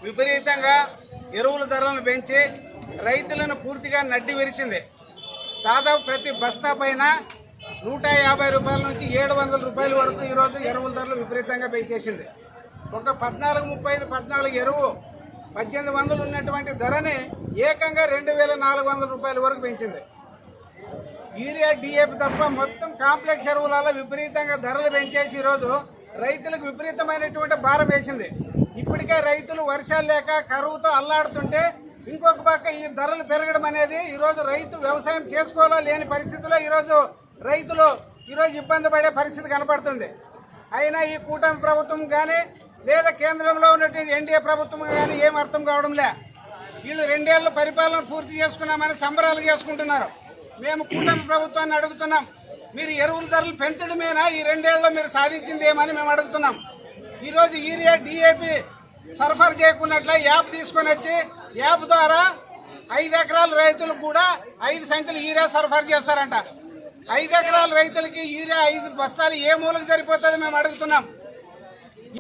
విపరీతంగా ఎరువుల ధరలను పెంచి రైతులను పూర్తిగా నడ్డి విరిచింది. దాదాపు ప్రతి బస్తా పైన 150 రూపాయల నుంచి 700 రూపాయల వరకు ఈరోజు ఎరువుల ధరలు విపరీతంగా పెంచేసింది. ఒక 1435 14 ఎరువు 1800 ఉన్నటువంటి ధరని ఏకంగా 2400 రూపాయల వరకు పెంచింది. యూరియా డిఏపి తప్ప మొత్తం కాంప్లెక్స్ ఎరువులలో విపరీతంగా ధరలు పెంచేసి ఈరోజు రైతులకు విపరీతమైనటువంటి భారం వేసింది. ఇప్పటికే రైతులు వర్షాలు లేక కరువుతో అల్లాడుతుంటే ఇంకొక పక్క ఈ ధరలు పెరగడం అనేది ఈరోజు రైతు వ్యవసాయం చేసుకోవాలో లేని పరిస్థితిలో ఈరోజు రైతులు ఇబ్బంది పడే పరిస్థితి కనపడుతుంది. అయినా ఈ కూటమి ప్రభుత్వం కానీ లేదా కేంద్రంలో ఉన్నటువంటి ఎన్డీఏ ప్రభుత్వం కానీ ఏం అర్థం కావడం లే. వీళ్ళు 2 ఏళ్ల పరిపాలన పూర్తి చేసుకున్నామని సంబరాలు చేసుకుంటున్నారు. మేము కూటమి ప్రభుత్వాన్ని అడుగుతున్నాం, మీరు ఎరువుల ధరలు పెంచడమేనా ఈ 2 ఏళ్లలో మీరు సాధించింది ఏమని మేము అడుగుతున్నాం. ఈరోజు యూరియా డిఏపి సరఫరా చేయకున్నట్ల యాప్ తీసుకొని వచ్చి యాప్ ద్వారా 5 ఎకరాల రైతులకు కూడా 5 సంచులు యూరియా సరఫరా చేస్తారంట. 5 ఎకరాల రైతులకి యూరియా 5 బస్తాలు ఏ మూలకు సరిపోతుంది మేము అడుగుతున్నాం.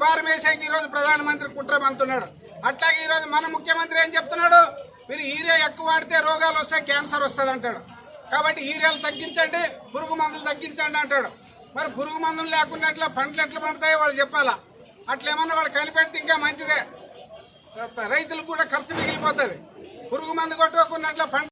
వారం వేసేకి ఈరోజు ప్రధానమంత్రి కుట్ర అంటున్నాడు. అట్లాగే ఈరోజు మన ముఖ్యమంత్రి ఏం చెప్తున్నాడు, మీరు యూరియా ఎక్కువ వాడితే రోగాలు వస్తాయి, క్యాన్సర్ వస్తుంది అంటాడు. కాబట్టి యూరియాలు తగ్గించండి, పురుగు మందులు తగ్గించండి అంటాడు. మరి పురుగు మందులు లేకున్నట్ల పంటలు ఎట్లా పండుతాయో వాళ్ళు చెప్పాలా. అట్లేమన్నా వాళ్ళు కనిపెడితే ఇంకా మంచిదే, రైతులకు కూడా ఖర్చు మిగిలిపోతుంది. పురుగు మందు కొట్టుకోకున్నట్ల పంట